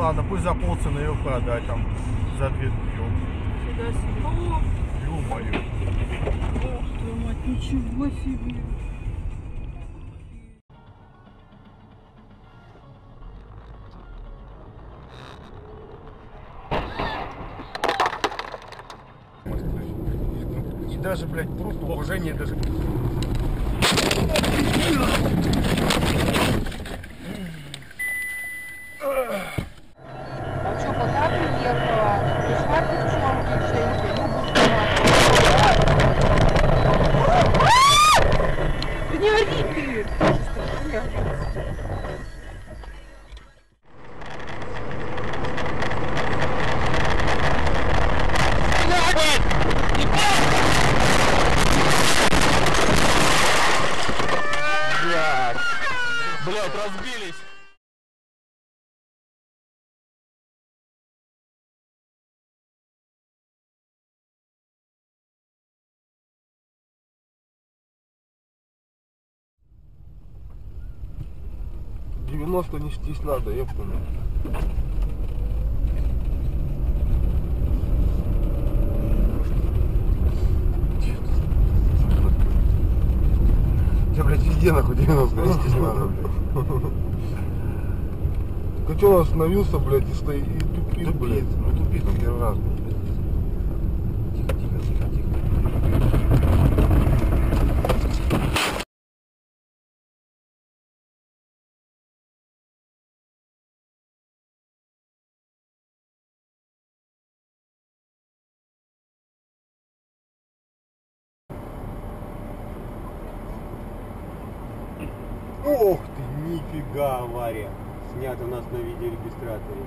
ладно, пусть за полцены ее продать там за 2 днем. Сюда себе. Ё-моё. Ох, твою мать, ничего себе. И даже, блядь, просто уважение даже. А что, пока приехала? Пришла девчонки, Женька, Люба. Да не ори ты! Блядь, разбились. «90 нестись надо, ёптана». Я, блядь, везде нахуй 90 нестись надо, блядь. Ты что, он остановился, блядь, и стоит, и тупит, блядь. Ну тупит он первый раз, блядь. Тихо, тихо, тихо, тихо. Ох ты, нифига авария. Снято у нас на видеорегистраторе.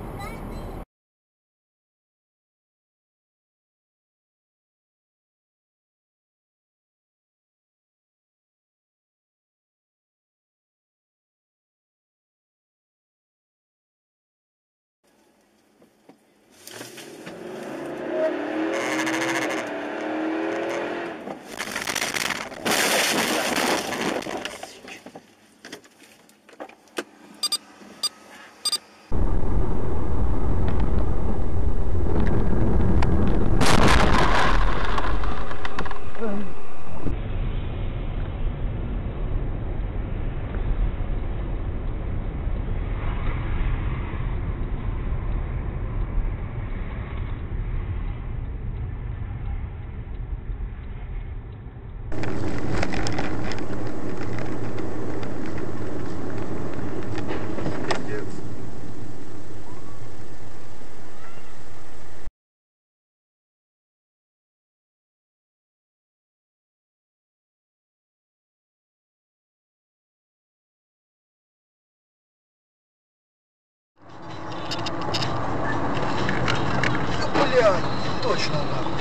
Блядь, точно нахуй.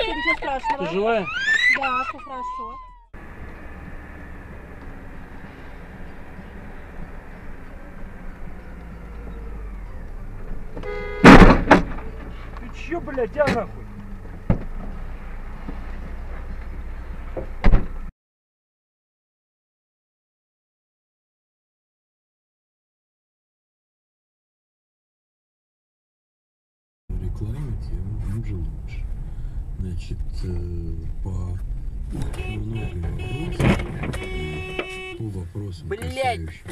Ничего страшного. Ты живая? Да, все хорошо. Ты чё, блядь, а нахуй? Рекламить им же лучше. Значит, по многим вопросам, по вопросам, касающимся.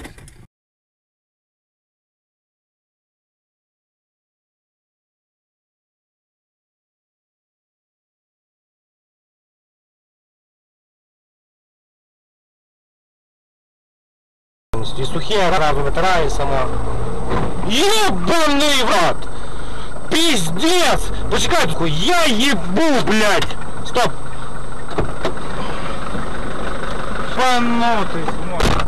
И сухие сразу вытираю сама. Ебаный в рот! Пиздец! Почекай, такой, я ебу, блядь! Стоп! Фанутый, смотри.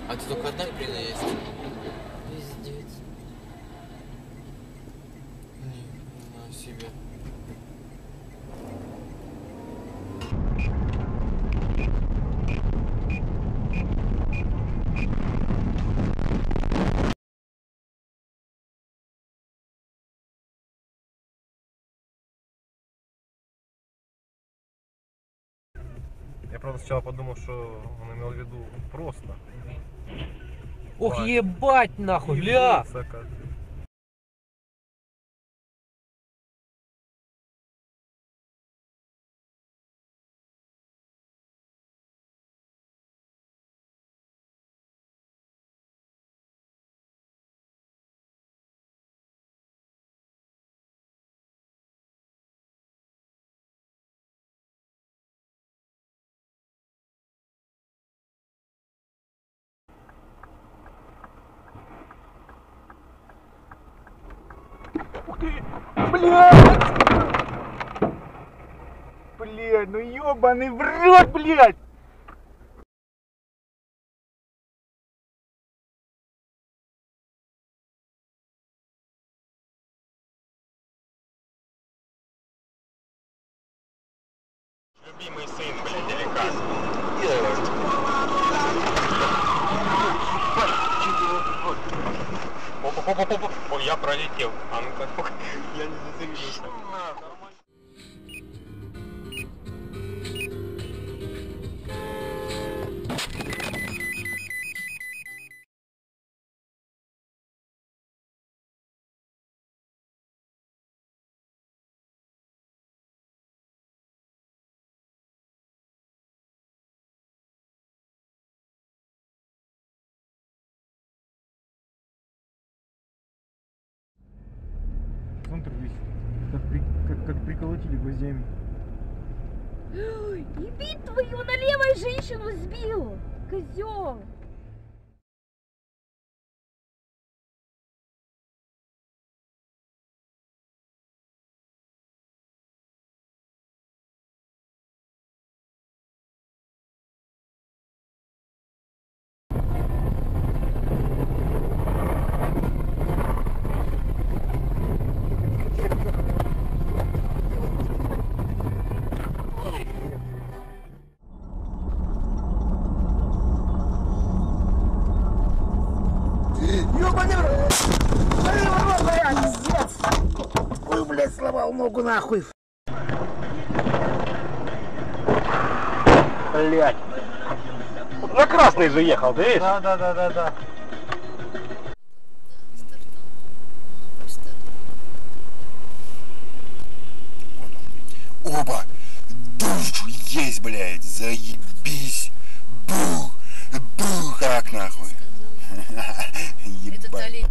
А тут только одна икрина есть? Пиздец. Ни на себе. Я правда сначала подумал, что он имел в виду просто. Ох, ебать нахуй, ля! Блядь! Блядь, ну ёбаный в рот, блядь! Любимый сын, блядь, деликат. Опа. Ой, я пролетел. А ну-ка, я не зацепился. Центр весь как приколотили гвоздями. Еби твою, налево женщину сбил! Козел! Ой, блядь, сломал ногу нахуй. Блядь. На красный же ехал, ты видишь? Да. Оба! Душ! Есть, блядь! Заебись! Бух! Бух! Как нахуй? Ебать!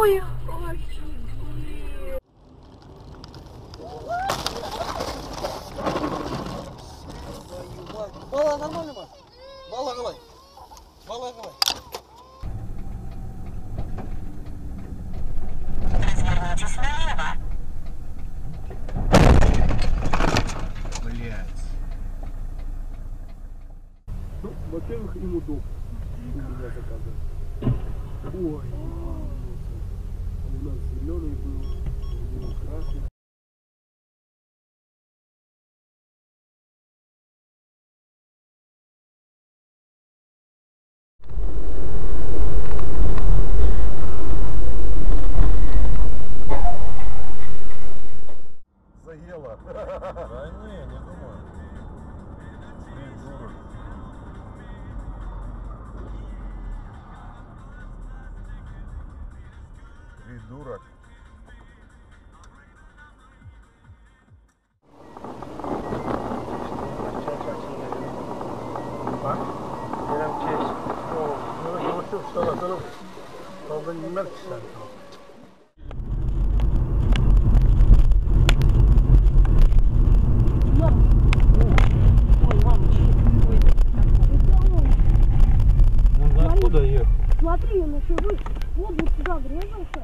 Ой, Мало, нормально, мало? Мало, давай. Мало, давай. развернитесь налево. Блядь. Ну, во-первых, им удобно. У меня заказывать. Ой. У нас зеленый был, у него красный. Заело. Да не думаю. Придурок. Придурок. Он откуда ехал? Смотри, он еще выше. Вот сюда врезался.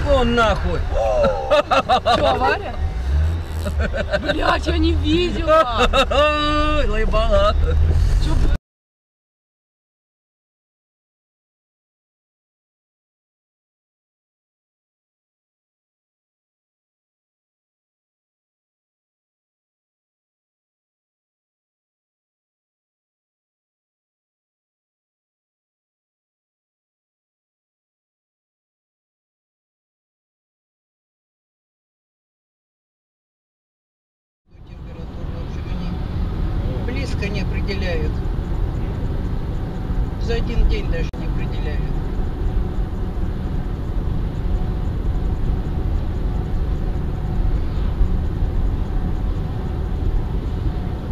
О, нахуй! Что, авария? Блять, я не видела. Лайбала. Близко не определяют. За один день даже не определяют.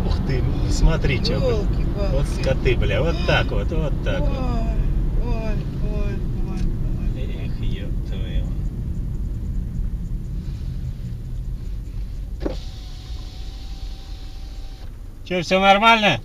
Ух ты, смотрите, Ёлки-палки. вот скоты, бля, вот так вот, вот так вот. Ой. Эх, ёб твою. Че, все нормально?